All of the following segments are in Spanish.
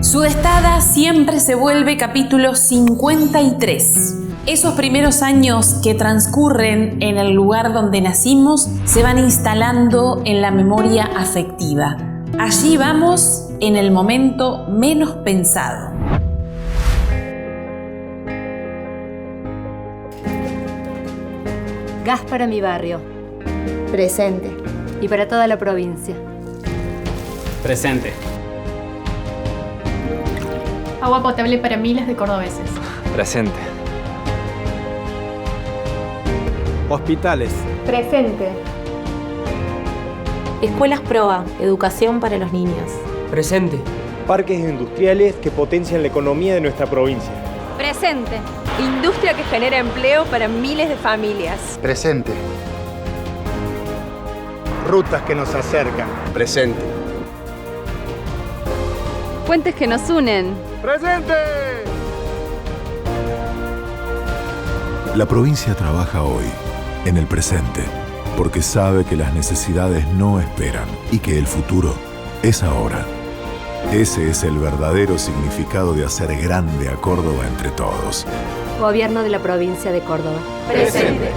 Sudestada siempre se vuelve capítulo 53. Esos primeros años que transcurren en el lugar donde nacimos se van instalando en la memoria afectiva. Allí vamos en el momento menos pensado. Gas para mi barrio. Presente. Y para toda la provincia. Presente. Agua potable para miles de cordobeses. Presente. Hospitales. Presente. Escuelas PROA, educación para los niños. Presente. Parques industriales que potencian la economía de nuestra provincia. Presente. Industria que genera empleo para miles de familias. Presente. Rutas que nos acercan. Presente. Puentes que nos unen. ¡Presente! La provincia trabaja hoy, en el presente, porque sabe que las necesidades no esperan y que el futuro es ahora. Ese es el verdadero significado de hacer grande a Córdoba entre todos. Gobierno de la provincia de Córdoba. Presente.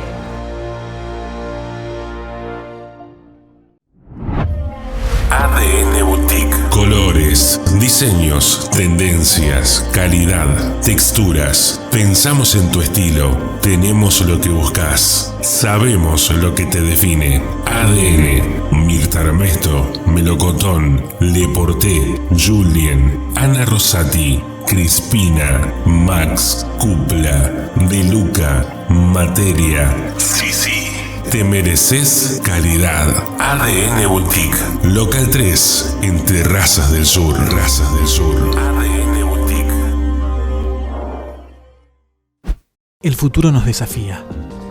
ADN Boutique. Colores, diseños, tendencias, calidad, texturas. Pensamos en tu estilo. Tenemos lo que buscas. Sabemos lo que te define. ADN. Mirta Armesto, Melocotón, Leporté, Julien, Ana Rosati, Crispina, Max, Cupla, De Luca, Materia. Sí. Te mereces calidad. ADN Boutique. Local 3, en Terrazas del Sur. ADN Boutique. El futuro nos desafía,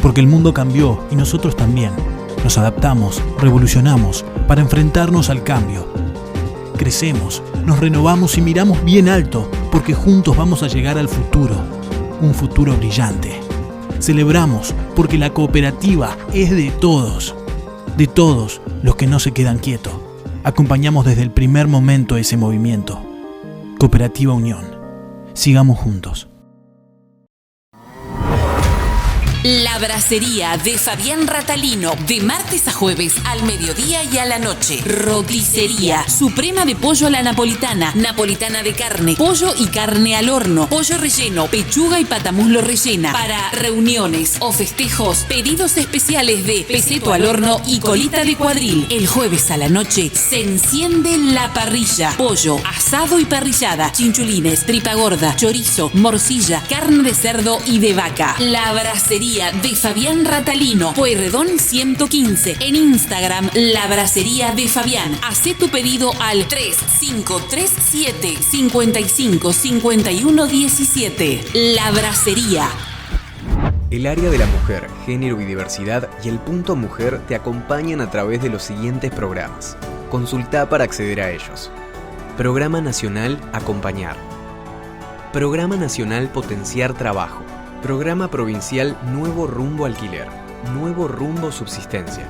porque el mundo cambió y nosotros también. Nos adaptamos, revolucionamos para enfrentarnos al cambio. Crecemos, nos renovamos y miramos bien alto, porque juntos vamos a llegar al futuro. Un futuro brillante. Celebramos porque la cooperativa es de todos los que no se quedan quietos. Acompañamos desde el primer momento ese movimiento. Cooperativa Unión. Sigamos juntos. La Bracería de Fabián Ratalino, de martes a jueves al mediodía y a la noche. Roticería suprema de pollo a la napolitana, napolitana de carne, pollo y carne al horno, pollo relleno, pechuga y patamuslo rellena. Para reuniones o festejos, pedidos especiales de peseto al horno y colita de cuadril. El jueves a la noche se enciende la parrilla. Pollo, asado y parrillada, chinchulines, tripa gorda, chorizo, morcilla, carne de cerdo y de vaca. La Bracería de Fabián Ratalino, Pueyrredón 115. En Instagram, La Bracería de Fabián. Hacé tu pedido al 3537 55 51 17. La Bracería. El área de la mujer, género y diversidad y el punto mujer te acompañan a través de los siguientes programas. Consulta para acceder a ellos. Programa Nacional Acompañar. Programa Nacional Potenciar Trabajo. Programa Provincial Nuevo Rumbo Alquiler. Nuevo Rumbo Subsistencia.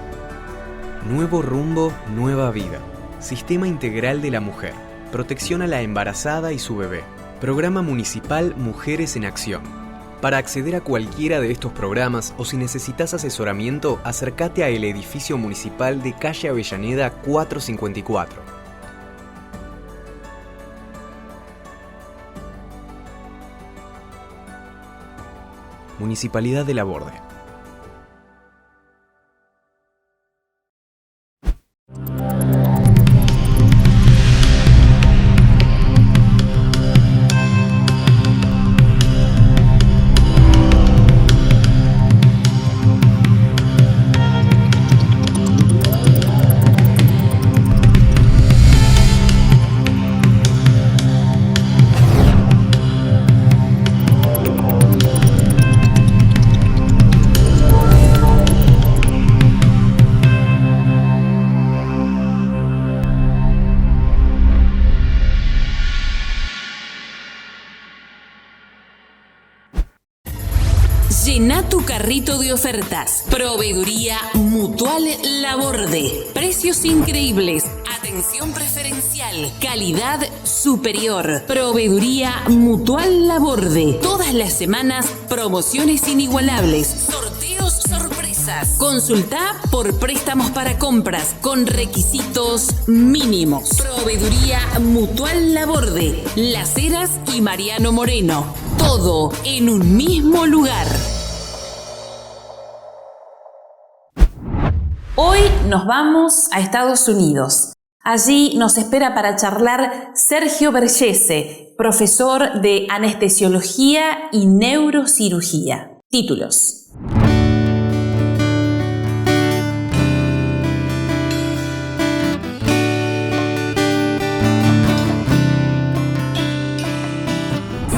Nuevo Rumbo Nueva Vida. Sistema Integral de la Mujer. Protección a la embarazada y su bebé. Programa Municipal Mujeres en Acción. Para acceder a cualquiera de estos programas o si necesitas asesoramiento, acércate a el edificio municipal de calle Avellaneda 454. Municipalidad de La Borde. Llena tu carrito de ofertas. Proveeduría Mutual La Borde. Precios increíbles. Atención preferencial, calidad superior, proveeduría Mutual Laborde. Todas las semanas, promociones inigualables, sorteos sorpresas. Consulta por préstamos para compras con requisitos mínimos. Proveeduría Mutual Laborde, Las Heras y Mariano Moreno. Todo en un mismo lugar. Hoy nos vamos a Estados Unidos. Allí nos espera para charlar Sergio Bergese, profesor de Anestesiología y Neurocirugía. Títulos.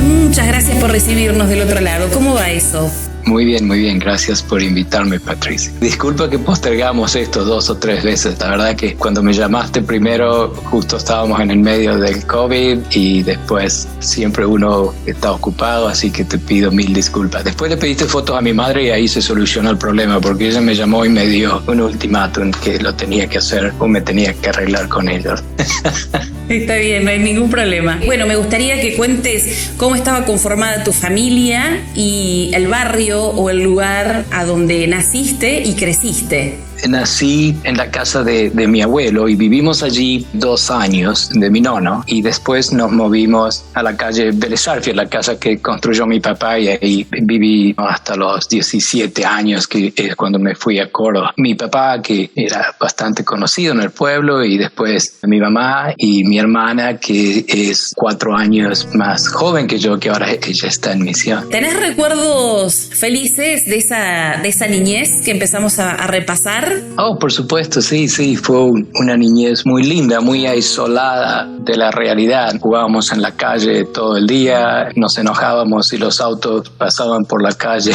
Muchas gracias por recibirnos del otro lado. ¿Cómo va eso? Muy bien, gracias por invitarme, Patricia. Disculpa que postergamos esto 2 o 3 veces, la verdad que cuando me llamaste primero justo estábamos en el medio del COVID y después siempre uno está ocupado, así que te pido 1000 disculpas. Después le pediste fotos a mi madre y ahí se solucionó el problema porque ella me llamó y me dio un ultimátum que lo tenía que hacer o me tenía que arreglar con ellos. Está bien, no hay ningún problema. Bueno, me gustaría que cuentes cómo estaba conformada tu familia y el barrio o el lugar a donde naciste y creciste. Nací en la casa de mi abuelo y vivimos allí 2 años de mi nono y después nos movimos a la calle Vélez Sarsfield, la casa que construyó mi papá, y ahí viví hasta los 17 años, que es cuando me fui a Córdoba. Mi papá, que era bastante conocido en el pueblo, y después mi mamá y mi hermana, que es 4 años más joven que yo, que ahora ella está en misión. ¿Tenés recuerdos felices de esa niñez que empezamos a repasar? Oh, por supuesto, sí, fue una niñez muy linda, muy aislada de la realidad. Jugábamos en la calle todo el día, nos enojábamos si los autos pasaban por la calle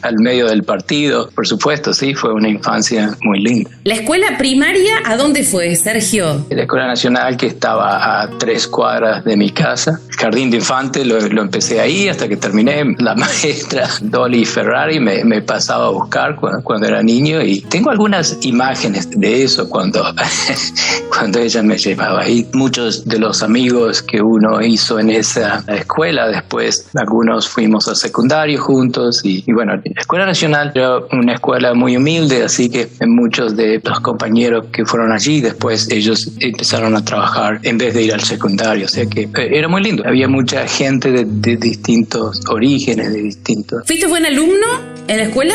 al medio del partido. Por supuesto, sí, fue una infancia muy linda. ¿La escuela primaria a dónde fue, Sergio? La Escuela Nacional, que estaba a 3 cuadras de mi casa. El jardín de infante lo empecé ahí hasta que terminé. La maestra Dolly Ferrari me pasaba a buscar cuando era niño, y tengo algunas imágenes de eso cuando ella me llevaba ahí. Muchos de los amigos que uno hizo en esa escuela, después algunos fuimos al secundario juntos, y bueno, la Escuela Nacional era una escuela muy humilde, así que muchos de los compañeros que fueron allí, después ellos empezaron a trabajar en vez de ir al secundario, o sea que era muy lindo. Había mucha gente de distintos orígenes, de distintos... ¿Fuiste buen alumno en la escuela?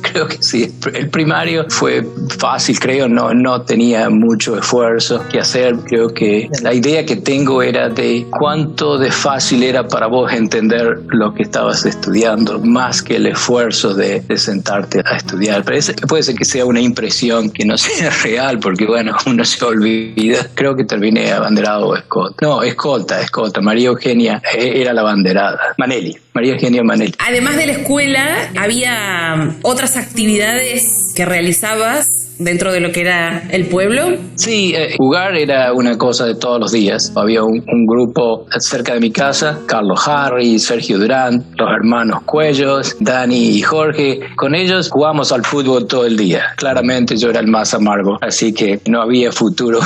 Creo que sí. El primario fue fácil, creo, no tenía mucho esfuerzo que hacer. Creo que la idea que tengo era de cuánto de fácil era para vos entender lo que estabas estudiando, más que el esfuerzo de sentarte a estudiar. Pero puede ser que sea una impresión que no sea real, porque bueno, uno se olvida. Creo que terminé abanderado o escolta. No, escolta. María Eugenia era la abanderada. María Eugenia Manelli. Además de la escuela, ¿había otras actividades que realizabas dentro de lo que era el pueblo? Sí, jugar era una cosa de todos los días. Había un grupo cerca de mi casa, Carlos Harry, Sergio Durán, los hermanos Cuellos, Dani y Jorge. Con ellos jugamos al fútbol todo el día. Claramente yo era el más amargo, así que no había futuro.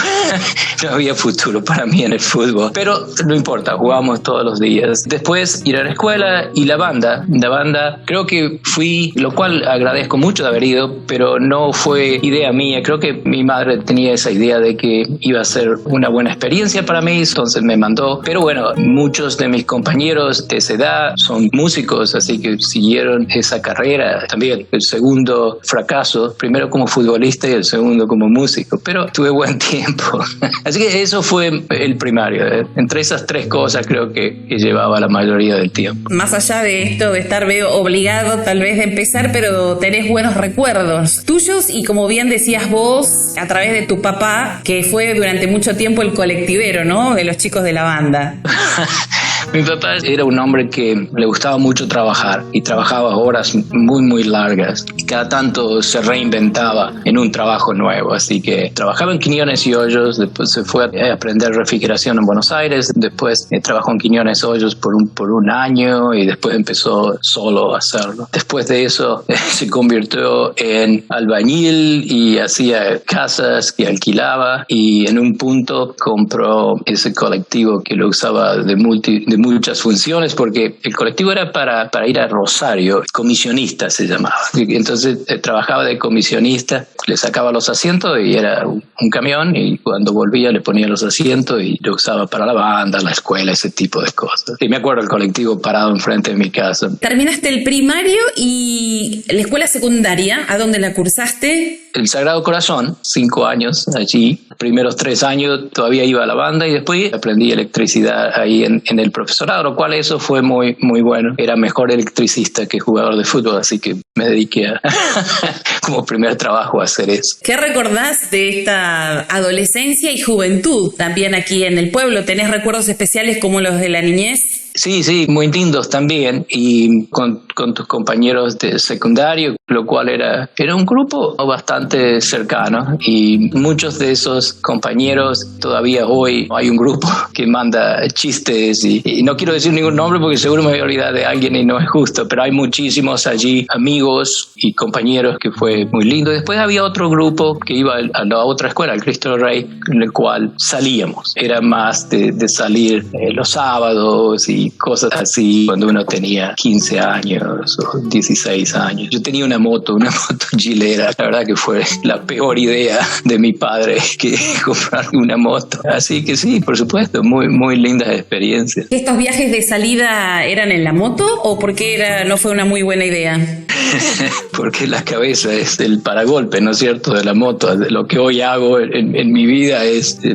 No había futuro para mí en el fútbol. Pero no importa, jugamos todos los días. Después ir a la escuela y la banda. La banda creo que fui, lo cual agradezco mucho de haber ido, pero no fue idea mía. Creo que mi madre tenía esa idea de que iba a ser una buena experiencia para mí, entonces me mandó. Pero bueno, muchos de mis compañeros de esa edad son músicos, así que siguieron esa carrera. También el segundo fracaso, primero como futbolista y el segundo como músico, pero tuve buen tiempo. Así que eso fue el primario. Entre esas 3 cosas creo que llevaba la mayoría del tiempo. Más allá de esto de estar obligado tal vez de empezar, pero tenés buenos recuerdos tuyos y, como bien decías vos, a través de tu papá, que fue durante mucho tiempo el colectivero, ¿no?, de los chicos de la banda. Mi papá era un hombre que le gustaba mucho trabajar y trabajaba horas muy, muy largas. Y cada tanto se reinventaba en un trabajo nuevo. Así que trabajaba en Quiñones y Hoyos, después se fue a aprender refrigeración en Buenos Aires, después trabajó en Quiñones y Hoyos por un año y después empezó solo a hacerlo. Después de eso se convirtió en albañil y hacía casas que alquilaba y en un punto compró ese colectivo que lo usaba de muchas funciones porque el colectivo era para ir a Rosario, comisionista se llamaba. Entonces trabajaba de comisionista, le sacaba los asientos y era un camión y cuando volvía le ponía los asientos y lo usaba para la banda, la escuela, ese tipo de cosas. Y me acuerdo el colectivo parado enfrente de mi casa. Terminaste el primario y la escuela secundaria, ¿a dónde la cursaste? El Sagrado Corazón, 5 años allí. Los primeros 3 años todavía iba a la banda y después aprendí electricidad ahí en el profesorado, lo cual eso fue muy, muy bueno. Era mejor electricista que jugador de fútbol, así que me dediqué como primer trabajo a hacer eso. ¿Qué recordás de esta adolescencia y juventud también aquí en el pueblo? ¿Tenés recuerdos especiales como los de la niñez? Sí, muy lindos también, y con tus compañeros de secundario, lo cual era un grupo bastante cercano, y muchos de esos compañeros todavía hoy hay un grupo que manda chistes, y no quiero decir ningún nombre porque seguro me voy a olvidar de alguien y no es justo, pero hay muchísimos allí amigos y compañeros que fue muy lindo. Después había otro grupo que iba a la otra escuela, al Cristo Rey, en el cual salíamos, era más de salir los sábados y cosas así cuando uno tenía 15 años o 16 años. Yo tenía una moto Gilera. La verdad que fue la peor idea de mi padre que comprar una moto. Así que sí, por supuesto, muy, muy lindas experiencias. ¿Estos viajes de salida eran en la moto o por qué no fue una muy buena idea? Porque la cabeza es el paragolpe, ¿no es cierto?, de la moto. Lo que hoy hago en mi vida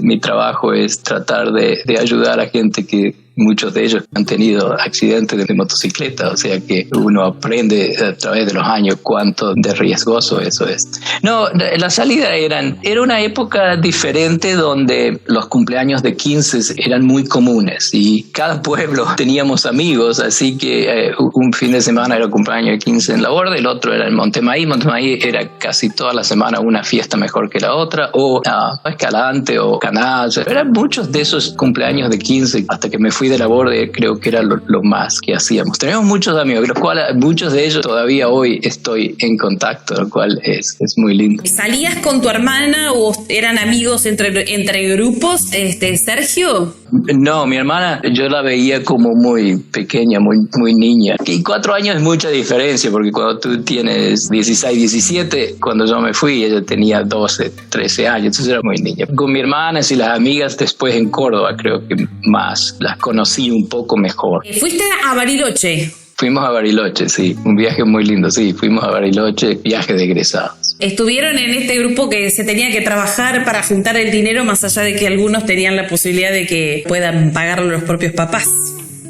mi trabajo es tratar de ayudar a gente que muchos de ellos han tenido accidentes de motocicleta, o sea que uno aprende a través de los años cuánto de riesgoso eso es. No, la salida era una época diferente donde los cumpleaños de 15 eran muy comunes y cada pueblo teníamos amigos, así que un fin de semana era el cumpleaños de 15 en La Borda, el otro era en Montemaí. Montemaí era casi toda la semana una fiesta mejor que la otra, o Escalante o Canalla. Eran muchos de esos cumpleaños de 15 hasta que me fui de La Borda, creo que era lo más que hacíamos. Tenemos muchos amigos, los cuales muchos de ellos todavía hoy estoy en contacto, lo cual es muy lindo. ¿Salías con tu hermana o eran amigos entre grupos, Sergio? No, mi hermana yo la veía como muy pequeña, muy niña. Y 4 años es mucha diferencia, porque cuando tú tienes 16, 17, cuando yo me fui, ella tenía 12, 13 años, entonces era muy niña. Con mi hermana y las amigas después en Córdoba, creo que más las conocí un poco mejor. ¿Fuiste a Bariloche? Fuimos a Bariloche, sí, un viaje muy lindo, sí, fuimos a Bariloche, viaje de egresados. Estuvieron en este grupo que se tenía que trabajar para juntar el dinero, más allá de que algunos tenían la posibilidad de que puedan pagarlo los propios papás.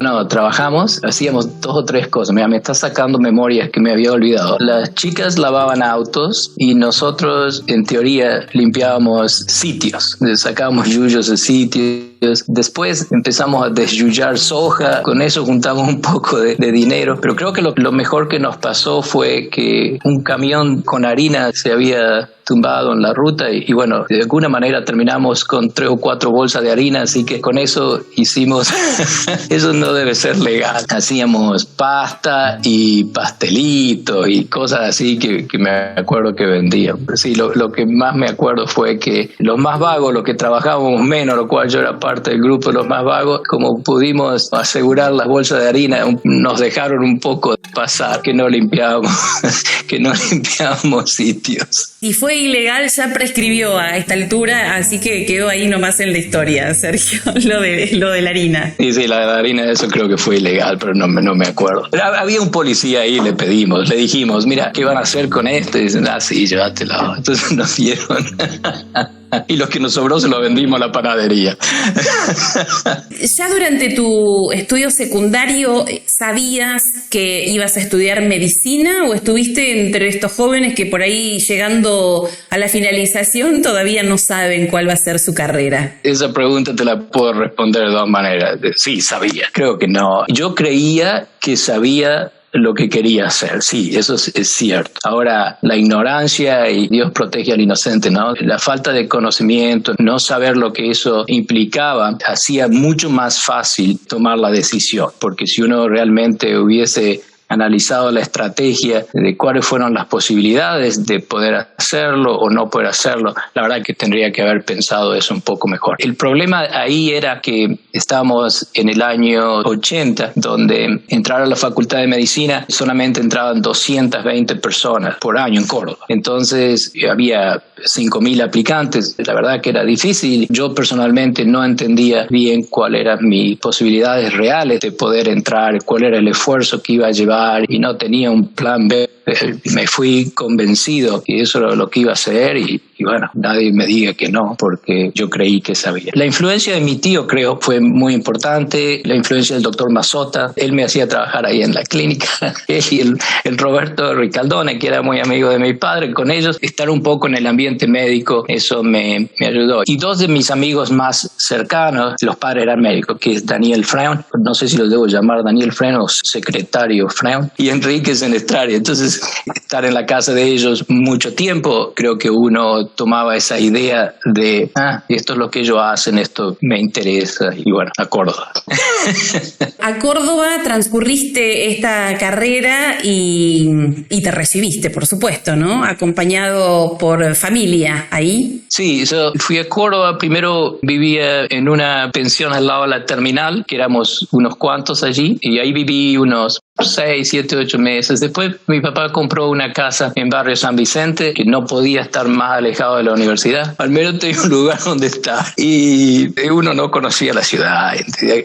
No, trabajamos, hacíamos 2 o 3 cosas. Mira, me está sacando memorias que me había olvidado. Las chicas lavaban autos y nosotros, en teoría, limpiábamos sitios. Sacábamos yuyos de sitios. Después empezamos a desyuyar soja. Con eso juntamos un poco de dinero. Pero creo que lo mejor que nos pasó fue que un camión con harina se había tumbado en la ruta y bueno, de alguna manera terminamos con 3 o 4 bolsas de harina, así que con eso hicimos eso no debe ser legal. Hacíamos pasta y pastelitos y cosas así que me acuerdo que vendían. Sí, lo que más me acuerdo fue que los más vagos, los que trabajábamos menos, lo cual yo era parte del grupo de los más vagos, como pudimos asegurar las bolsas de harina, nos dejaron un poco pasar, que no limpiábamos sitios. Si fue ilegal, ya prescribió a esta altura, así que quedó ahí nomás en la historia, Sergio, lo de la harina. Sí, la harina, eso creo que fue ilegal, pero no me acuerdo. Pero había un policía ahí, le dijimos, mira, ¿qué van a hacer con esto? Y dicen, sí, llévatelo. Entonces nos dieron. Y lo que nos sobró se lo vendimos a la panadería. Ya durante tu estudio secundario, ¿sabías que ibas a estudiar medicina o estuviste entre estos jóvenes que por ahí llegando a la finalización todavía no saben cuál va a ser su carrera? Esa pregunta te la puedo responder de dos maneras. Sí, sabía. Creo que no. Yo creía que sabía lo que quería hacer, sí, eso es cierto. Ahora, la ignorancia, y Dios protege al inocente, ¿no? La falta de conocimiento, no saber lo que eso implicaba, hacía mucho más fácil tomar la decisión, porque si uno realmente hubiese analizado la estrategia de cuáles fueron las posibilidades de poder hacerlo o no poder hacerlo, la verdad que tendría que haber pensado eso un poco mejor. El problema ahí era que estábamos en el año 80, donde entrar a la Facultad de Medicina solamente entraban 220 personas por año en Córdoba. Entonces había 5.000 aplicantes, la verdad que era difícil. Yo personalmente no entendía bien cuáles eran mis posibilidades reales de poder entrar, cuál era el esfuerzo que iba a llevar, y no tenía un plan B. Me fui convencido que eso era lo que iba a hacer y bueno, nadie me diga que no, porque yo creí que sabía. La influencia de mi tío, creo, fue muy importante. La influencia del doctor Mazota, él me hacía trabajar ahí en la clínica. Él y el Roberto Ricaldone, que era muy amigo de mi padre, con ellos, estar un poco en el ambiente médico, eso me ayudó. Y dos de mis amigos más cercanos, los padres eran médicos, que es Daniel Freund, no sé si los debo llamar Daniel Freund o secretario Freund, y Enrique Senestrari. Entonces, estar en la casa de ellos mucho tiempo, creo que uno tomaba esa idea de, esto es lo que ellos hacen, esto me interesa, y bueno, a Córdoba. A Córdoba transcurriste esta carrera y te recibiste, por supuesto, ¿no? Acompañado por familia ahí. Sí, yo fui a Córdoba, primero vivía en una pensión al lado de la terminal, que éramos unos cuantos allí, y ahí viví unos 6, 7, 8 meses. Después mi papá compró una casa en barrio San Vicente, que no podía estar más alejado de la universidad. Al menos tenía un lugar donde estar. Y uno no conocía la ciudad.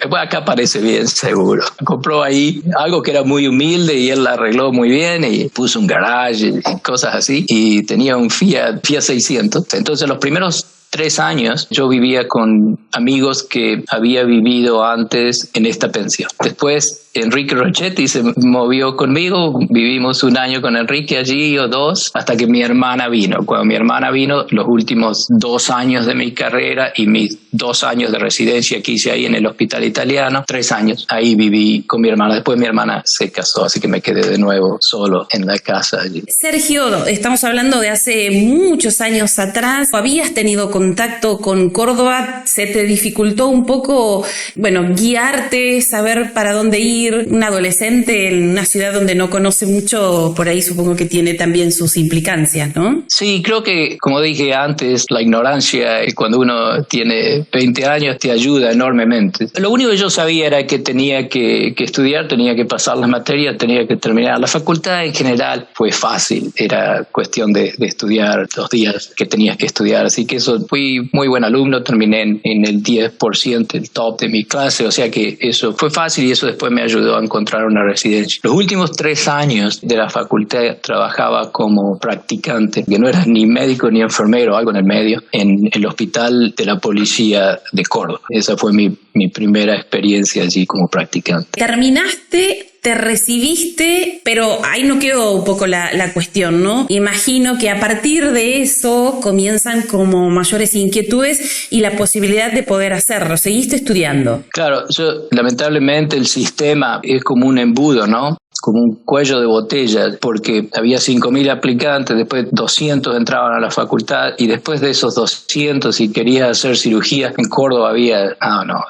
Bueno, acá parece bien, seguro. Compró ahí algo que era muy humilde y él la arregló muy bien y puso un garage y cosas así. Y tenía un Fiat 600. Entonces los primeros 3 años yo vivía con amigos que había vivido antes en esta pensión. Después Enrique Rochetti se movió conmigo, vivimos 1 año con Enrique allí o 2, hasta que mi hermana vino. Cuando mi hermana vino, los últimos 2 años de mi carrera y mis 2 años de residencia que hice ahí en el Hospital Italiano, 3 años, ahí viví con mi hermana. Después mi hermana se casó, así que me quedé de nuevo solo en la casa allí. Sergio, estamos hablando de hace muchos años atrás. ¿Habías tenido contacto con Córdoba? ¿Se te dificultó un poco, guiarte, saber para dónde ir? Un adolescente en una ciudad donde no conoce mucho, por ahí supongo que tiene también sus implicancias, ¿no? Sí, creo que, como dije antes, la ignorancia cuando uno tiene 20 años te ayuda enormemente. Lo único que yo sabía era que tenía que estudiar, tenía que pasar las materias, tenía que terminar. La facultad en general fue fácil, era cuestión de estudiar los días que tenías que estudiar, así que eso, fui muy buen alumno, terminé en el 10%, el top de mi clase, o sea que eso fue fácil y eso después me ayudó a encontrar una residencia. Los últimos 3 años de la facultad trabajaba como practicante, que no era ni médico ni enfermero, algo en el medio, en el hospital de la policía de Córdoba. Esa fue mi primera experiencia allí como practicante. Terminaste, te recibiste, pero ahí no quedó un poco la cuestión, ¿no? Imagino que a partir de eso comienzan como mayores inquietudes y la posibilidad de poder hacerlo. ¿Seguiste estudiando? Claro, lamentablemente el sistema es como un embudo, ¿no? Como un cuello de botella, porque había 5.000 aplicantes, después 200 entraban a la facultad y después de esos 200, si querías hacer cirugía, en Córdoba había,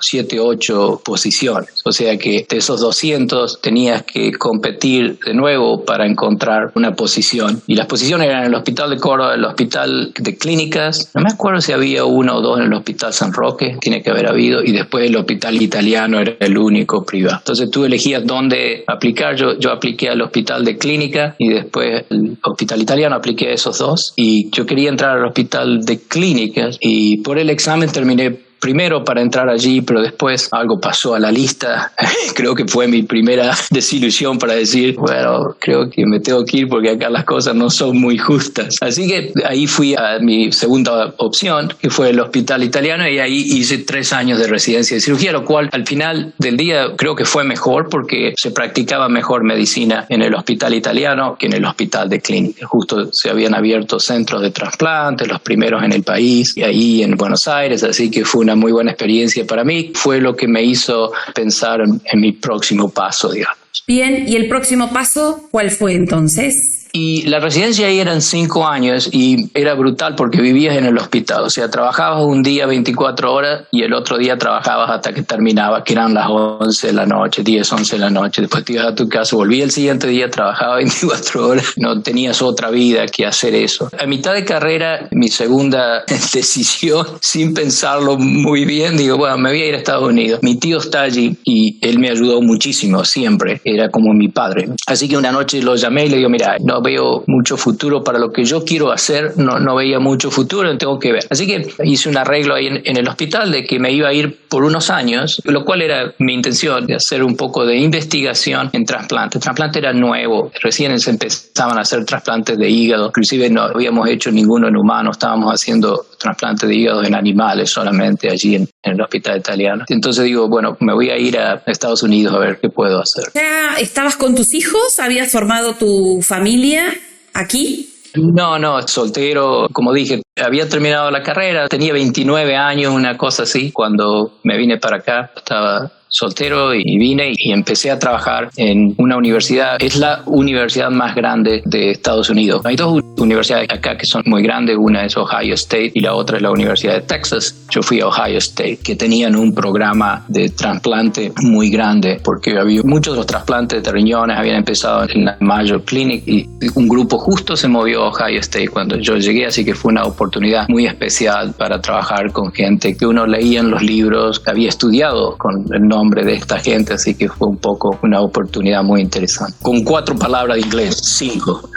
7, 8 posiciones. O sea que de esos 200 tenías que competir de nuevo para encontrar una posición. Y las posiciones eran en el Hospital de Córdoba, el Hospital de Clínicas, no me acuerdo si había 1 o 2 en el Hospital San Roque, tiene que haber habido, y después el Hospital Italiano era el único privado. Entonces tú elegías dónde aplicar. Yo apliqué al Hospital de Clínica y después el Hospital Italiano, apliqué a esos 2 y yo quería entrar al Hospital de Clínicas y por el examen terminé primero para entrar allí, pero después algo pasó a la lista. Creo que fue mi primera desilusión para decir, bueno, creo que me tengo que ir porque acá las cosas no son muy justas. Así que ahí fui a mi segunda opción, que fue el Hospital Italiano, y ahí hice 3 años de residencia de cirugía, lo cual al final del día creo que fue mejor porque se practicaba mejor medicina en el Hospital Italiano que en el Hospital de Clínica. Justo se habían abierto centros de trasplantes, los primeros en el país, y ahí en Buenos Aires, así que fue una muy buena experiencia para mí. Fue lo que me hizo pensar en mi próximo paso, digamos. Bien, ¿y el próximo paso cuál fue entonces? Y la residencia ahí eran 5 años y era brutal porque vivías en el hospital. O sea, trabajabas un día 24 horas y el otro día trabajabas hasta que terminaba, que eran las 11 de la noche, 10, 11 de la noche. Después te ibas a tu casa, volvías el siguiente día, trabajaba 24 horas. No tenías otra vida que hacer eso. A mitad de carrera, mi segunda decisión, sin pensarlo muy bien, digo, bueno, me voy a ir a Estados Unidos. Mi tío está allí y él me ayudó muchísimo, siempre. Era como mi padre. Así que una noche lo llamé y le digo, mira, no veo mucho futuro para lo que yo quiero hacer, no veía mucho futuro, tengo que ver. Así que hice un arreglo ahí en el hospital de que me iba a ir por unos años, lo cual era mi intención de hacer un poco de investigación en trasplante. El trasplante era nuevo, recién se empezaban a hacer trasplantes de hígado, inclusive no habíamos hecho ninguno en humanos, estábamos haciendo trasplantes de hígado en animales solamente allí en el Hospital Italiano. Entonces digo, bueno, me voy a ir a Estados Unidos a ver qué puedo hacer. ¿Ya estabas con tus hijos? ¿Habías formado tu familia aquí? No, soltero, como dije, había terminado la carrera, tenía 29 años, una cosa así, cuando me vine para acá, estaba soltero y vine y empecé a trabajar en una universidad. Es la universidad más grande de Estados Unidos. Hay 2 universidades acá que son muy grandes. Una es Ohio State y la otra es la Universidad de Texas. Yo fui a Ohio State, que tenían un programa de trasplante muy grande porque había muchos de los trasplantes de riñones habían empezado en la Mayo Clinic y un grupo justo se movió a Ohio State cuando yo llegué, así que fue una oportunidad muy especial para trabajar con gente que uno leía en los libros, que había estudiado con el nombre de esta gente, así que fue un poco una oportunidad muy interesante. Con 4 palabras de inglés, 5.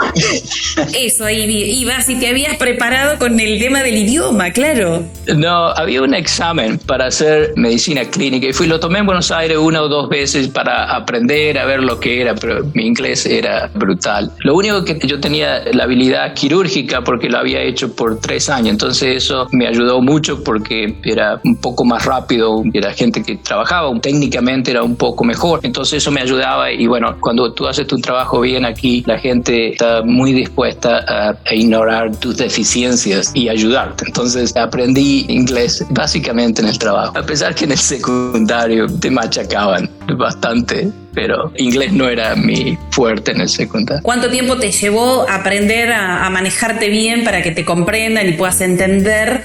Eso, ahí ibas y te habías preparado con el tema del idioma, claro. No, había un examen para hacer medicina clínica y lo tomé en Buenos Aires 1 o 2 veces para aprender a ver lo que era, pero mi inglés era brutal. Lo único que yo tenía la habilidad quirúrgica porque lo había hecho por 3 años, entonces eso me ayudó mucho porque era un poco más rápido, era gente que trabajaba técnicamente era un poco mejor, entonces eso me ayudaba y bueno, cuando tú haces tu trabajo bien aquí, la gente está muy dispuesta a ignorar tus deficiencias y ayudarte. Entonces aprendí inglés básicamente en el trabajo, a pesar que en el secundario te machacaban bastante, pero inglés no era mi fuerte en el secundario. ¿Cuánto tiempo te llevó aprender a manejarte bien para que te comprendan y puedas entender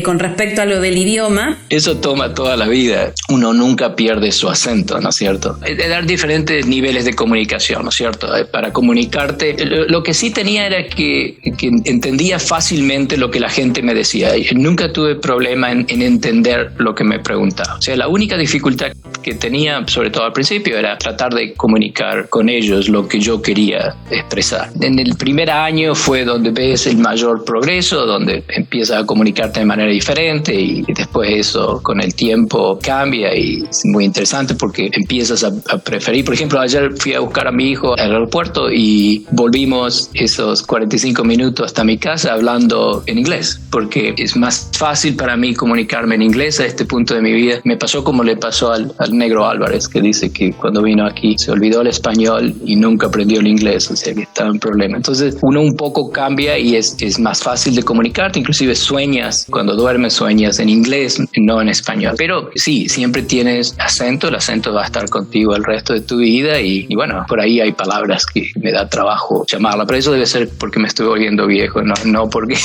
con respecto a lo del idioma? Eso toma toda la vida. Uno nunca pierde su acento, ¿no es cierto? De dar diferentes niveles de comunicación, ¿no es cierto? Para comunicarte, lo que sí tenía era que entendía fácilmente lo que la gente me decía. Nunca tuve problema en entender lo que me preguntaba. O sea, la única dificultad que tenía, sobre todo al principio, era tratar de comunicar con ellos lo que yo quería expresar. En el primer año fue donde ves el mayor progreso, donde empiezas a comunicarte de manera diferente y después eso con el tiempo cambia y es muy interesante porque empiezas a preferir. Por ejemplo, ayer fui a buscar a mi hijo al aeropuerto y volvimos esos 45 minutos hasta mi casa hablando en inglés porque es más fácil para mí comunicarme en inglés a este punto de mi vida. Me pasó como le pasó al negro Álvarez, que dice que cuando vino aquí se olvidó el español y nunca aprendió el inglés, o sea que estaba en problema. Entonces uno un poco cambia y es más fácil de comunicarte, inclusive sueñas, cuando duermes sueñas en inglés, no en español. Pero sí, siempre tienes acento, el acento va a estar contigo el resto de tu vida y bueno, por ahí hay palabras que me da trabajo llamarla, pero eso debe ser porque me estoy volviendo viejo, no porque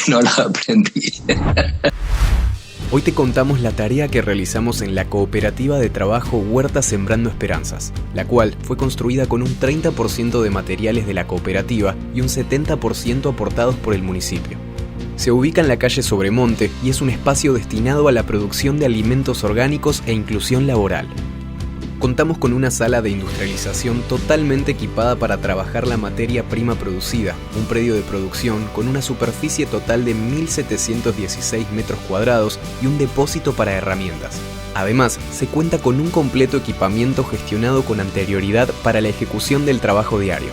no las aprendí. Hoy te contamos la tarea que realizamos en la cooperativa de trabajo Huerta Sembrando Esperanzas, la cual fue construida con un 30% de materiales de la cooperativa y un 70% aportados por el municipio. Se ubica en la calle Sobremonte y es un espacio destinado a la producción de alimentos orgánicos e inclusión laboral. Contamos con una sala de industrialización totalmente equipada para trabajar la materia prima producida, un predio de producción con una superficie total de 1.716 metros cuadrados y un depósito para herramientas. Además, se cuenta con un completo equipamiento gestionado con anterioridad para la ejecución del trabajo diario.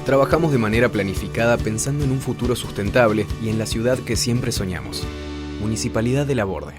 Trabajamos de manera planificada pensando en un futuro sustentable y en la ciudad que siempre soñamos. Municipalidad de La Borde.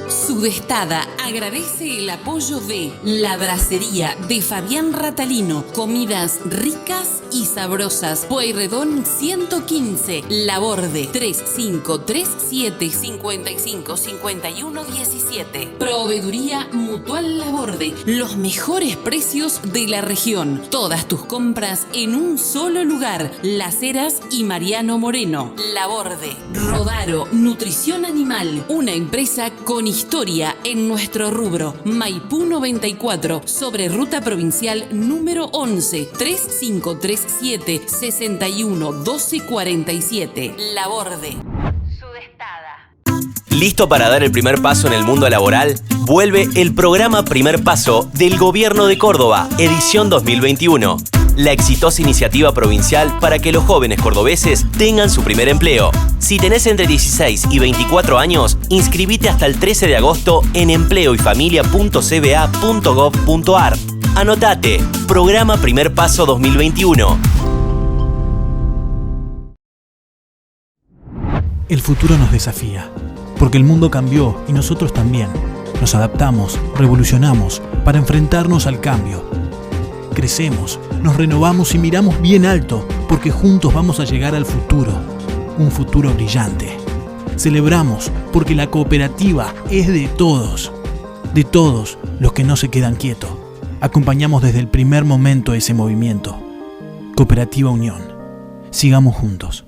Sudestada agradece el apoyo de La Brasería de Fabián Ratalino. Comidas ricas y sabrosas. Pueyrredón 115, La Borde 3537555117. Proveeduría Mutual La Borde. Los mejores precios de la región. Todas tus compras en un solo lugar. Las Heras y Mariano Moreno. La Borde. Rodaro Nutrición Animal. Una empresa con historia en nuestro rubro. Maipú 94, sobre Ruta Provincial número 11, 3537-611247. La Borde. ¿Listo para dar el primer paso en el mundo laboral? Vuelve el programa Primer Paso del Gobierno de Córdoba, edición 2021. La exitosa iniciativa provincial para que los jóvenes cordobeses tengan su primer empleo. Si tenés entre 16 y 24 años, inscribite hasta el 13 de agosto en empleoyfamilia.cba.gov.ar. Anotate, programa Primer Paso 2021. El futuro nos desafía, porque el mundo cambió y nosotros también. Nos adaptamos, revolucionamos para enfrentarnos al cambio. Crecemos, nos renovamos y miramos bien alto, porque juntos vamos a llegar al futuro, un futuro brillante. Celebramos porque la cooperativa es de todos los que no se quedan quietos. Acompañamos desde el primer momento ese movimiento. Cooperativa Unión. Sigamos juntos.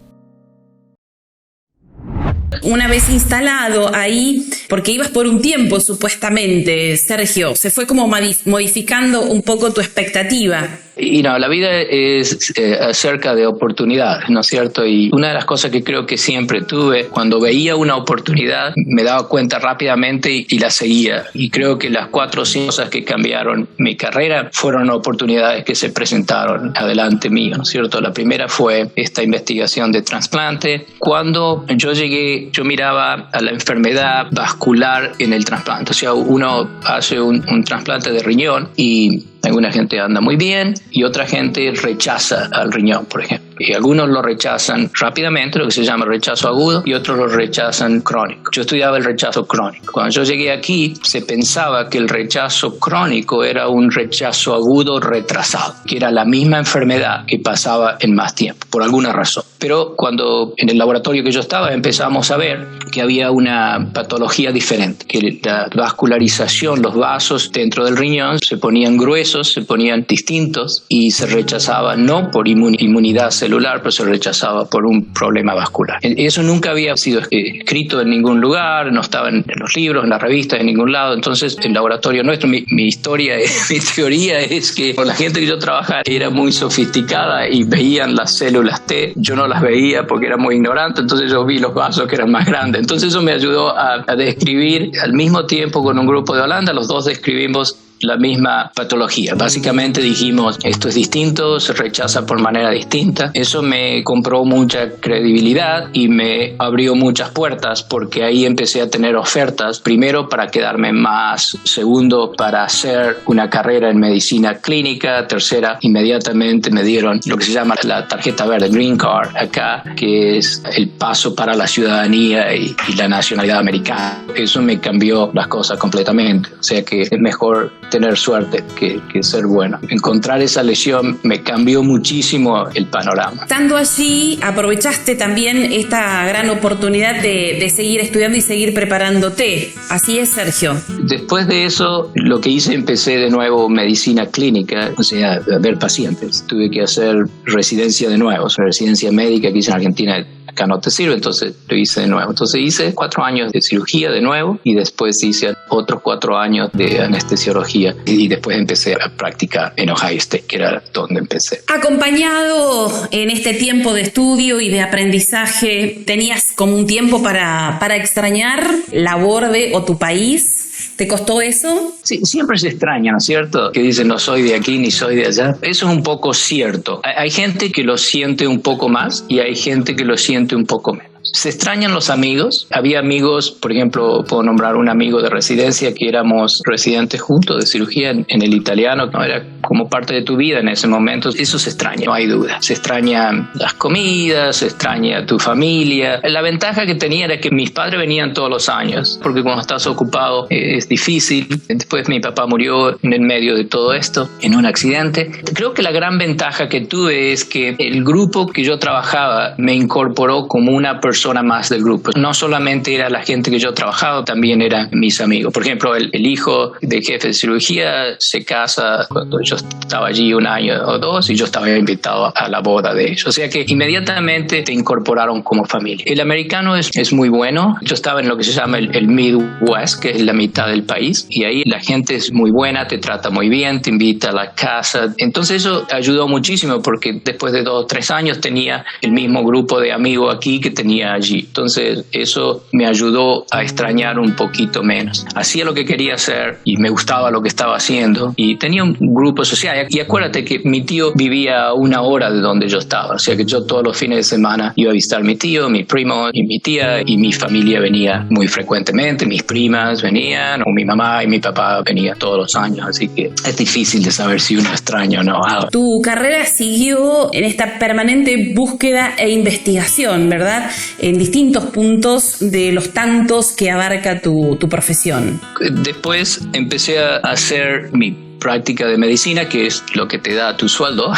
Una vez instalado ahí, porque ibas por un tiempo supuestamente, Sergio, se fue como modificando un poco tu expectativa. Y no, la vida es acerca de oportunidades, ¿no es cierto? Y una de las cosas que creo que siempre tuve, cuando veía una oportunidad, me daba cuenta rápidamente y la seguía. Y creo que las 4 o 5 cosas que cambiaron mi carrera fueron oportunidades que se presentaron adelante mío, ¿no es cierto? La primera fue esta investigación de trasplante. Cuando yo llegué, yo miraba a la enfermedad vascular en el trasplante. O sea, uno hace un trasplante de riñón y alguna gente anda muy bien y otra gente rechaza al riñón, por ejemplo. Y algunos lo rechazan rápidamente, lo que se llama rechazo agudo, y otros lo rechazan crónico. Yo estudiaba el rechazo crónico. Cuando yo llegué aquí, se pensaba que el rechazo crónico era un rechazo agudo retrasado, que era la misma enfermedad que pasaba en más tiempo, por alguna razón. Pero cuando en el laboratorio que yo estaba empezamos a ver que había una patología diferente, que la vascularización, los vasos dentro del riñón se ponían gruesos, se ponían distintos y se rechazaba no por inmunidad celular, pero se rechazaba por un problema vascular. Eso nunca había sido escrito en ningún lugar, no estaba en los libros, en las revistas, en ningún lado. Entonces, el laboratorio nuestro, mi historia, mi teoría es que por la gente que yo trabajaba era muy sofisticada y veían las células T. Yo no las veía porque era muy ignorante, entonces yo vi los vasos que eran más grandes. Entonces eso me ayudó a describir al mismo tiempo con un grupo de Holanda, los dos describimos la misma patología. Básicamente dijimos, esto es distinto, se rechaza por manera distinta. Eso me compró mucha credibilidad y me abrió muchas puertas porque ahí empecé a tener ofertas, primero para quedarme más, segundo para hacer una carrera en medicina clínica, tercera, inmediatamente me dieron lo que se llama la tarjeta verde, Green Card, acá, que es el paso para la ciudadanía y la nacionalidad americana. Eso me cambió las cosas completamente. O sea que es mejor tener suerte que ser bueno. Encontrar esa lesión me cambió muchísimo el panorama. Estando allí, aprovechaste también esta gran oportunidad de seguir estudiando y seguir preparándote. Así es, Sergio. Después de eso, lo que hice, empecé de nuevo medicina clínica, o sea, a ver pacientes. Tuve que hacer residencia de nuevo, residencia médica que hice en Argentina acá no te sirve, entonces lo hice de nuevo. Entonces hice 4 años de cirugía de nuevo y después hice otros 4 años de anestesiología y después empecé a practicar en Ohio State, que era donde empecé. Acompañado en este tiempo de estudio y de aprendizaje, ¿tenías como un tiempo para extrañar la borde o tu país? ¿Te costó eso? Sí, siempre se extraña, ¿no es cierto? Que dicen no soy de aquí ni soy de allá. Eso es un poco cierto. Hay gente que lo siente un poco más y hay gente que lo siente un poco menos. Se extrañan los amigos. Había amigos, por ejemplo, puedo nombrar un amigo de residencia que éramos residentes juntos de cirugía en el italiano, ¿no? Era como parte de tu vida en ese momento. Eso se extraña, no hay duda. Se extrañan las comidas, se extraña tu familia. La ventaja que tenía era que mis padres venían todos los años, porque cuando estás ocupado es difícil. Después mi papá murió en el medio de todo esto, en un accidente. Creo que la gran ventaja que tuve es que el grupo que yo trabajaba me incorporó como una persona más del grupo. No solamente era la gente que yo trabajaba, también eran mis amigos. Por ejemplo, el hijo del jefe de cirugía se casa cuando yo estaba allí 1 año o 2 y yo estaba invitado a la boda de ellos. O sea que inmediatamente te incorporaron como familia. El americano es muy bueno. Yo estaba en lo que se llama el Midwest, que es la mitad del país, y ahí la gente es muy buena, te trata muy bien, te invita a la casa. Entonces eso ayudó muchísimo porque después de 2 o 3 años tenía el mismo grupo de amigos aquí que tenía allí. Entonces eso me ayudó a extrañar un poquito menos. Hacía lo que quería hacer y me gustaba lo que estaba haciendo y tenía un grupo social. Y acuérdate que mi tío vivía a 1 hora de donde yo estaba. O sea que yo todos los fines de semana iba a visitar a mi tío, mi primo y mi tía, y mi familia venía muy frecuentemente. Mis primas venían, o mi mamá y mi papá venían todos los años. Así que es difícil de saber si uno extraña o no. Tu carrera siguió en esta permanente búsqueda e investigación, ¿verdad? En distintos puntos de los tantos que abarca tu profesión. Después empecé a hacer mi práctica de medicina, que es lo que te da tu sueldo,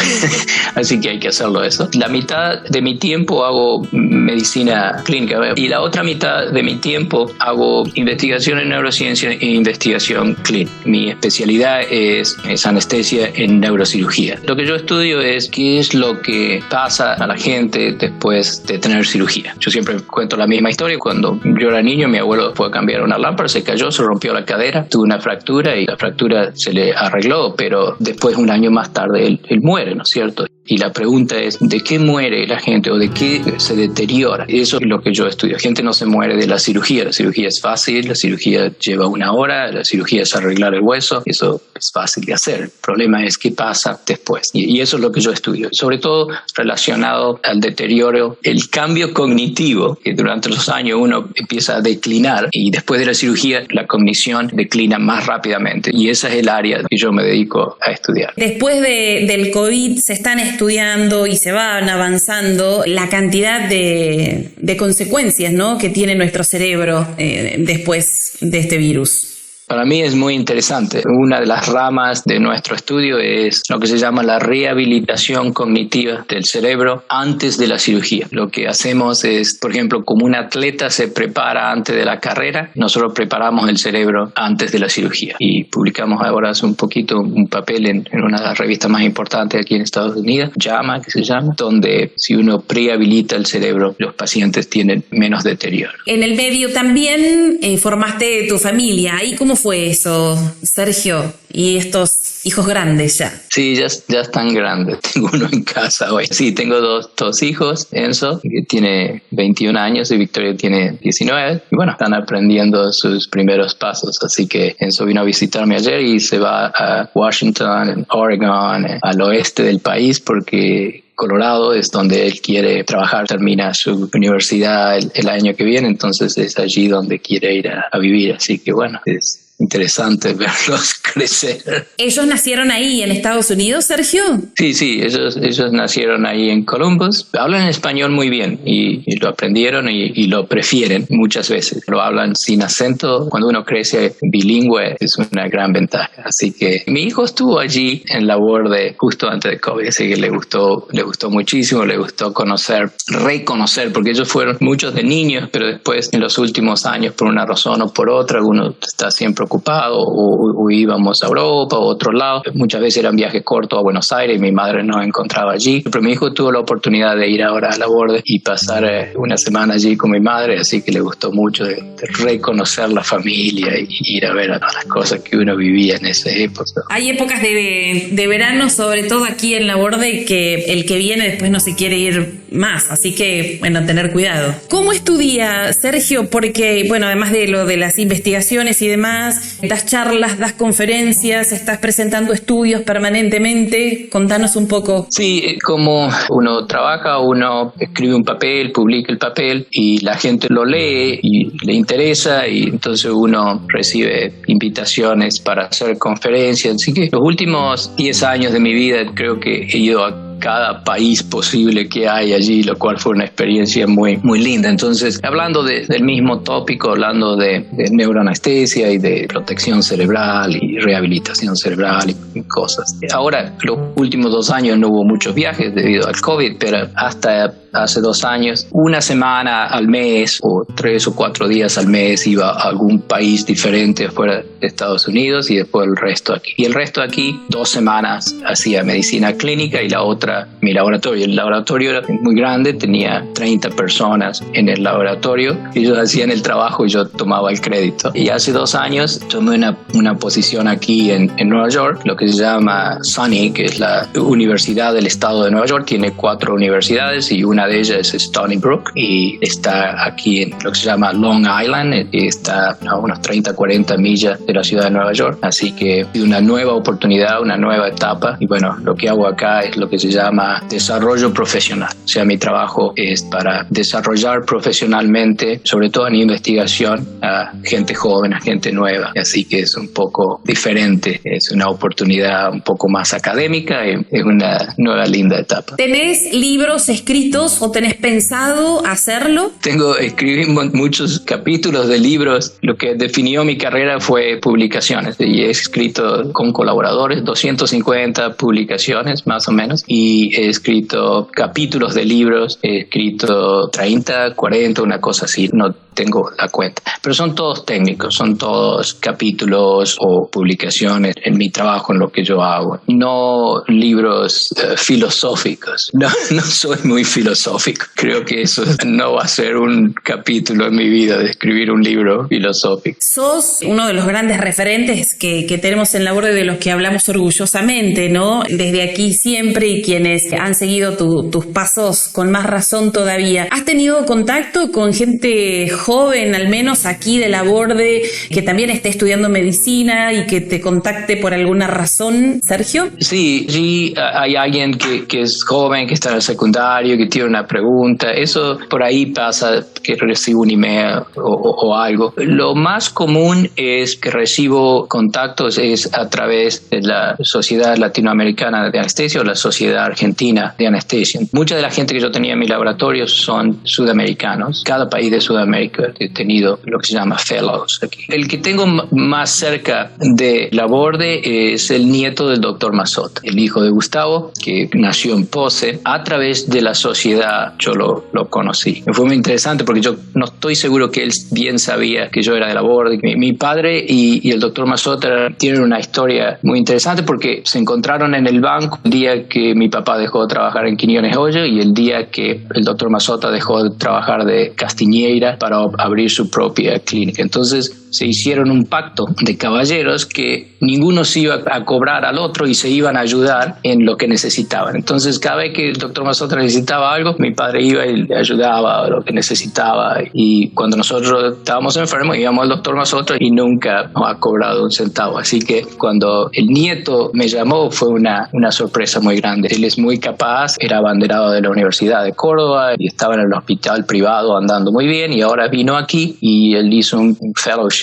así que hay que hacerlo eso. La mitad de mi tiempo hago medicina clínica y la otra mitad de mi tiempo hago investigación en neurociencia e investigación clínica. Mi especialidad es anestesia en neurocirugía. Lo que yo estudio es qué es lo que pasa a la gente después de tener cirugía. Yo siempre cuento la misma historia. Cuando yo era niño, mi abuelo fue a cambiar una lámpara, se cayó, se rompió la cadera, tuvo una fractura y la fractura se le arregló, pero después 1 año más tarde él muere, ¿no es cierto? Y la pregunta es, ¿de qué muere la gente o de qué se deteriora? Eso es lo que yo estudio. La gente no se muere de la cirugía es fácil, la cirugía lleva 1 hora, la cirugía es arreglar el hueso, eso es fácil de hacer. El problema es qué pasa después. Y eso es lo que yo estudio, sobre todo relacionado al deterioro, el cambio cognitivo, que durante los años uno empieza a declinar y después de la cirugía la cognición declina más rápidamente. Y esa es el área que yo me dedico a estudiar. Después del COVID se están estudiando y se van avanzando la cantidad de consecuencias, ¿no?, que tiene nuestro cerebro después de este virus. Para mí es muy interesante. Una de las ramas de nuestro estudio es lo que se llama la rehabilitación cognitiva del cerebro antes de la cirugía. Lo que hacemos es, por ejemplo, como un atleta se prepara antes de la carrera, nosotros preparamos el cerebro antes de la cirugía. Y publicamos ahora hace un poquito un papel en una de las revistas más importantes aquí en Estados Unidos, JAMA, que se llama, donde si uno rehabilita el cerebro, los pacientes tienen menos deterioro. En el medio también formaste tu familia. ¿Ahí cómo fue eso, Sergio? Y estos hijos grandes ya. Sí, ya están grandes. Tengo uno en casa hoy. Sí, tengo dos hijos. Enzo, que tiene 21 años, y Victoria tiene 19. Y bueno, están aprendiendo sus primeros pasos. Así que Enzo vino a visitarme ayer y se va a Washington, Oregon, al oeste del país, porque Colorado es donde él quiere trabajar. Termina su universidad el año que viene, entonces es allí donde quiere ir a vivir. Así que bueno, es interesante verlos crecer. ¿Ellos nacieron ahí en Estados Unidos, Sergio? Sí, ellos nacieron ahí en Columbus. Hablan español muy bien y lo aprendieron y lo prefieren muchas veces. Lo hablan sin acento. Cuando uno crece bilingüe es una gran ventaja. Así que mi hijo estuvo allí en labor de justo antes de COVID, así que le gustó muchísimo, le gustó reconocer, porque ellos fueron muchos de niños, pero después en los últimos años, por una razón o por otra, uno está siempre preocupado, o íbamos a Europa o a otro lado. Muchas veces eran viajes cortos a Buenos Aires y mi madre no encontraba allí. Pero mi hijo tuvo la oportunidad de ir ahora a Laborde y pasar una semana allí con mi madre, así que le gustó mucho de reconocer la familia y ir a ver a las cosas que uno vivía en esa época. Hay épocas de verano, sobre todo aquí en Laborde, que el que viene después no se quiere ir más, así que, bueno, tener cuidado. ¿Cómo es tu día, Sergio? Porque, bueno, además de lo de las investigaciones y demás, das charlas, das conferencias, estás presentando estudios permanentemente. Contanos un poco. Sí, como uno trabaja, uno escribe un papel, publica el papel y la gente lo lee y le interesa, y entonces uno recibe invitaciones para hacer conferencias. Así que los últimos 10 años de mi vida creo que he ido a cada país posible que hay allí, lo cual fue una experiencia muy, muy linda. Entonces, hablando del mismo tópico, hablando de neuroanestesia y de protección cerebral y rehabilitación cerebral y cosas. Ahora, los últimos 2 años no hubo muchos viajes debido al COVID, pero hasta hace 2 años, una semana al mes o 3 o 4 días al mes iba a algún país diferente fuera de Estados Unidos y después el resto aquí. Y el resto aquí, 2 semanas hacía medicina clínica y la otra mi laboratorio. El laboratorio era muy grande, tenía 30 personas en el laboratorio. Ellos hacían el trabajo y yo tomaba el crédito. Y hace 2 años tomé una posición aquí en Nueva York, lo que se llama SUNY, que es la Universidad del Estado de Nueva York. Tiene 4 universidades y una de ellas es Stony Brook y está aquí en lo que se llama Long Island, y está a unos 30-40 millas de la ciudad de Nueva York. Así que una nueva oportunidad, una nueva etapa. Y bueno, lo que hago acá es lo que se llama desarrollo profesional. O sea, mi trabajo es para desarrollar profesionalmente, sobre todo en investigación, a gente joven, a gente nueva. Así que es un poco diferente, es una oportunidad un poco más académica y es una nueva linda etapa. ¿Tenés libros escritos o tenés pensado hacerlo? Escribí muchos capítulos de libros. Lo que definió mi carrera fue publicaciones y he escrito con colaboradores 250 publicaciones más o menos, y he escrito capítulos de libros, he escrito 30, 40, una cosa así, no tengo la cuenta, pero son todos técnicos, son todos capítulos o publicaciones en mi trabajo, en lo que yo hago, no libros filosóficos. No soy muy filosófico, creo que eso no va a ser un capítulo en mi vida de escribir un libro filosófico. Sos uno de los grandes referentes que tenemos en Laborde, de los que hablamos orgullosamente, ¿no? Desde aquí siempre, y quienes han seguido tus pasos con más razón todavía. ¿Has tenido contacto con gente joven, al menos aquí de Laborde, que también esté estudiando medicina y que te contacte por alguna razón, Sergio? Sí, hay alguien que es joven, que está en el secundario, que tiene una pregunta. Eso por ahí pasa, que recibo un email o algo. Lo más común es que recibo contactos es a través de la Sociedad Latinoamericana de Anestesia o la Sociedad Argentina de Anestesia. Mucha de la gente que yo tenía en mi laboratorio son sudamericanos. Cada país de Sudamérica he tenido lo que se llama fellows aquí. El que tengo más cerca de Laborde es el nieto del doctor Mazzotta, el hijo de Gustavo, que nació en Pose. A través de la sociedad yo lo conocí. Fue muy interesante porque yo no estoy seguro que él bien sabía que yo era de Laborde. Mi padre y el doctor Mazzotta tienen una historia muy interesante porque se encontraron en el banco el día que mi papá dejó de trabajar en Quiñones Hoyo y el día que el doctor Mazzotta dejó de trabajar de Castiñeira para abrir su propia clínica. Entonces se hicieron un pacto de caballeros que ninguno se iba a cobrar al otro y se iban a ayudar en lo que necesitaban. Entonces cada vez que el doctor Mazzotta necesitaba algo, mi padre iba y le ayudaba a lo que necesitaba, y cuando nosotros estábamos enfermos íbamos al doctor Mazzotta y nunca nos ha cobrado un centavo. Así que cuando el nieto me llamó fue una sorpresa muy grande. Él es muy capaz, era abanderado de la Universidad de Córdoba y estaba en el hospital privado andando muy bien, y ahora vino aquí y él hizo un fellowship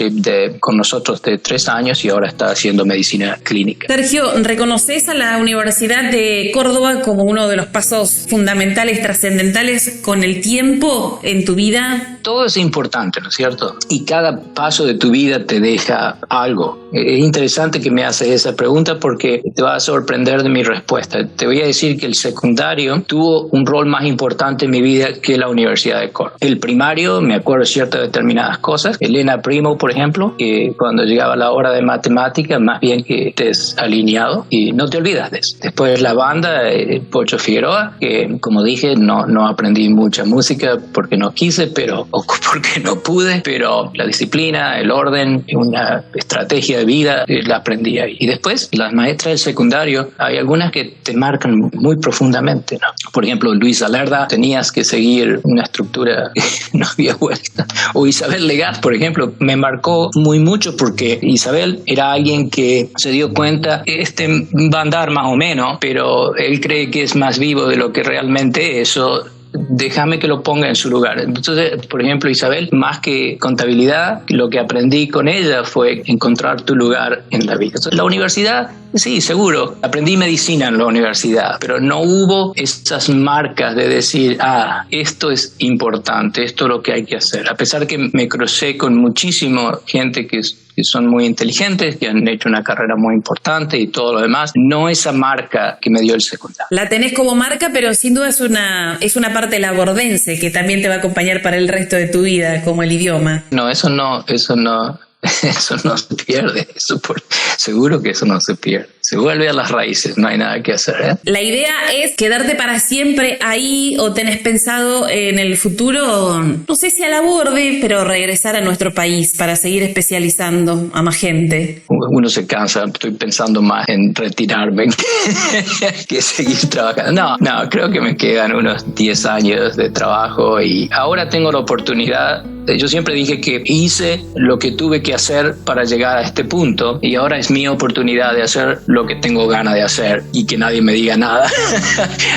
con nosotros de 3 años y ahora está haciendo medicina clínica. Sergio, ¿reconoces a la Universidad de Córdoba como uno de los pasos fundamentales, trascendentales con el tiempo en tu vida? Todo es importante, ¿no es cierto? Y cada paso de tu vida te deja algo. Es interesante que me haces esa pregunta porque te va a sorprender de mi respuesta. Te voy a decir que el secundario tuvo un rol más importante en mi vida que la Universidad de Córdoba. El primario, me acuerdo de ciertas determinadas cosas. Elena Primo, por por ejemplo, que cuando llegaba la hora de matemática, más bien que estés alineado y no te olvidas de eso. Después la banda, Pocho Figueroa, que como dije, no aprendí mucha música porque no quise, o porque no pude, pero la disciplina, el orden, una estrategia de vida, la aprendí ahí. Y después, las maestras del secundario, hay algunas que te marcan muy profundamente, ¿no? Por ejemplo, Luis Alerda, tenías que seguir una estructura que no había vuelta. O Isabel Legaz, por ejemplo, me marcó muy mucho porque Isabel era alguien que se dio cuenta, va a andar más o menos, pero él cree que es más vivo de lo que realmente es. Eso, déjame que lo ponga en su lugar. Entonces, por ejemplo, Isabel, más que contabilidad, lo que aprendí con ella fue encontrar tu lugar en la vida. Entonces, la universidad, sí, seguro, aprendí medicina en la universidad, pero no hubo esas marcas de decir, esto es importante, esto es lo que hay que hacer. A pesar que me crucé con muchísima gente que son muy inteligentes, que han hecho una carrera muy importante y todo lo demás, no esa marca que me dio el secundario. La tenés como marca, pero sin duda es una parte labordense que también te va a acompañar para el resto de tu vida, como el idioma. No, eso no se pierde, seguro que eso no se pierde. Se vuelve a las raíces, no hay nada que hacer, ¿eh? ¿La idea es quedarte para siempre ahí o tenés pensado en el futuro, no sé si a la borde, pero regresar a nuestro país para seguir especializando a más gente? Uno se cansa, estoy pensando más en retirarme que seguir trabajando. No, creo que me quedan unos 10 años de trabajo y ahora tengo la oportunidad. Yo siempre dije que hice lo que tuve que hacer para llegar a este punto y ahora es mi oportunidad de hacer lo que tengo ganas de hacer y que nadie me diga nada.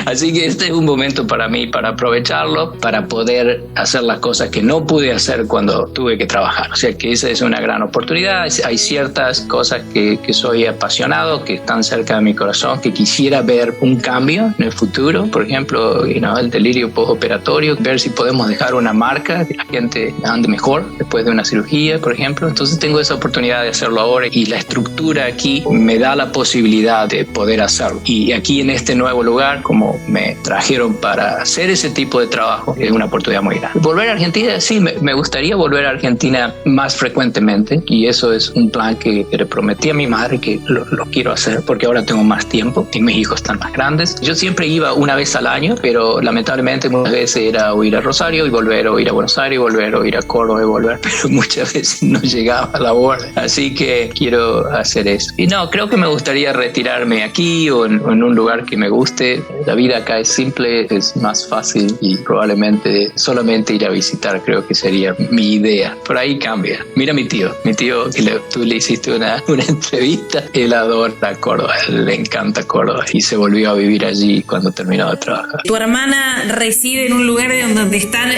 Así que este es un momento para mí, para aprovecharlo, para poder hacer las cosas que no pude hacer cuando tuve que trabajar. O sea que esa es una gran oportunidad. Hay ciertas cosas que soy apasionado, que están cerca de mi corazón, que quisiera ver un cambio en el futuro. Por ejemplo, el delirio postoperatorio, ver si podemos dejar una marca, que la gente ande mejor después de una cirugía, por ejemplo. Entonces tengo esa oportunidad de hacerlo ahora y la estructura aquí me da la posibilidad de poder hacerlo. Y aquí en este nuevo lugar, como me trajeron para hacer ese tipo de trabajo, es una oportunidad muy grande. Volver a Argentina, sí, me gustaría volver a Argentina más frecuentemente y eso es un plan que le prometí a mi madre que lo quiero hacer porque ahora tengo más tiempo y mis hijos están más grandes. Yo siempre iba una vez al año, pero lamentablemente muchas veces era o ir a Rosario y volver, o ir a Buenos Aires y volver, o ir a Córdoba y volver, pero muchas veces no llegaba a la borda. Así que quiero hacer eso. Y no, creo que me gustaría retirarme aquí o en un lugar que me guste. La vida acá es simple, es más fácil y probablemente solamente ir a visitar creo que sería mi idea. Por ahí cambia. Mira mi tío que tú le hiciste una entrevista, él adora Córdoba, le encanta Córdoba y se volvió a vivir allí cuando terminó de trabajar. Tu hermana reside en un lugar donde están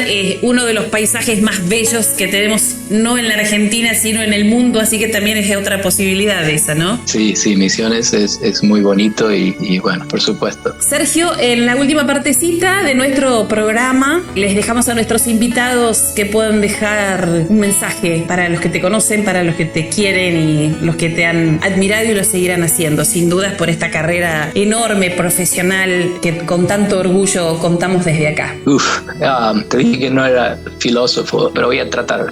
uno de los paisajes más bellos que tenemos, no en la Argentina, sino en el mundo, así que también es otra posibilidad esa, ¿no? Sí, Misiones es muy bonito y bueno, por supuesto. Sergio, en la última partecita de nuestro programa les dejamos a nuestros invitados que puedan dejar un mensaje para los que te conocen, para los que te quieren y los que te han admirado y lo seguirán haciendo, sin dudas, por esta carrera enorme, profesional, que con tanto orgullo contamos desde acá. Te dije que no era filósofo, pero voy a tratar.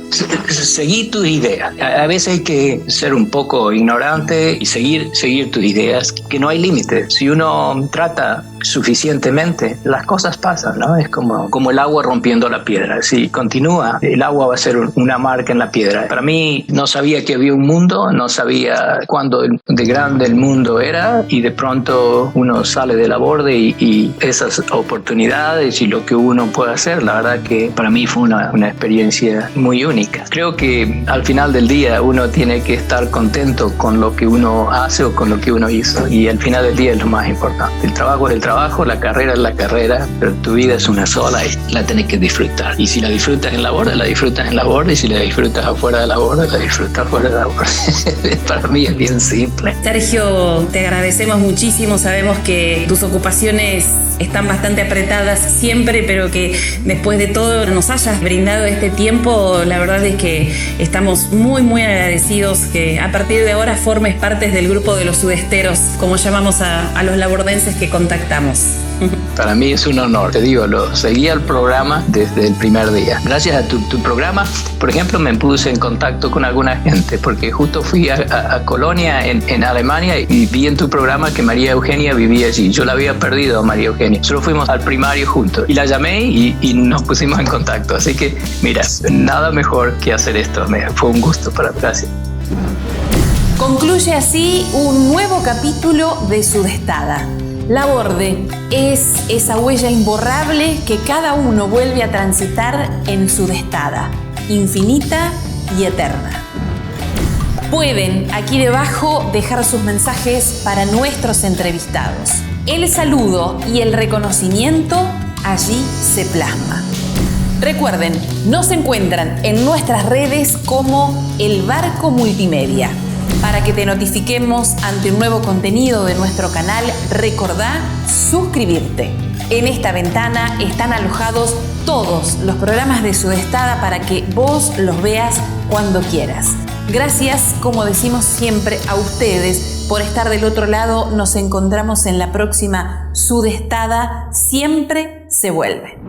Seguí tus ideas. A veces hay que ser un poco ignorante y seguir tus ideas, que no hay límites. Si uno trata suficientemente, las cosas pasan, ¿no? Es como el agua rompiendo la piedra. Si continúa, el agua va a ser una marca en la piedra. Para mí, no sabía que había un mundo, no sabía cuándo de grande el mundo era, y de pronto uno sale de la borde y esas oportunidades y lo que uno puede hacer, la verdad que para mí fue una experiencia muy única. Creo que al final del día uno tiene que estar contento con lo que uno hace o con lo que uno hizo, y al final del día es lo más importante. El trabajo es el trabajo, la carrera es la carrera, pero tu vida es una sola y la tenés que disfrutar. Y si la disfrutas en la borda, la disfrutas en la borda, y si la disfrutas afuera de la borda, la disfrutas afuera de la borda. Para mí es bien simple. Sergio, te agradecemos muchísimo. Sabemos que tus ocupaciones están bastante apretadas siempre, pero que después de todo nos hayas brindado este tiempo. La verdad es que estamos muy, muy agradecidos que a partir de ahora formes parte del grupo de los sudesteros, como llamamos a los labordenses que contactamos. Para mí es un honor. Te digo, seguía el programa desde el primer día. Gracias a tu programa, por ejemplo, me puse en contacto con alguna gente, porque justo fui a Colonia en Alemania y vi en tu programa que María Eugenia vivía allí. Yo la había perdido a María Eugenia. Solo fuimos al primario juntos. Y la llamé y nos pusimos en contacto. Así que, mira, nada mejor que hacer esto. Fue un gusto para mí. Gracias. Concluye así un nuevo capítulo de Sudestada. Laborde es esa huella imborrable que cada uno vuelve a transitar en Sudestada, infinita y eterna. Pueden aquí debajo dejar sus mensajes para nuestros entrevistados. El saludo y el reconocimiento allí se plasma. Recuerden, nos encuentran en nuestras redes como El Barco Multimedia. Para que te notifiquemos ante un nuevo contenido de nuestro canal, recordá suscribirte. En esta ventana están alojados todos los programas de Sudestada para que vos los veas cuando quieras. Gracias, como decimos siempre, a ustedes por estar del otro lado. Nos encontramos en la próxima Sudestada. Siempre se vuelve.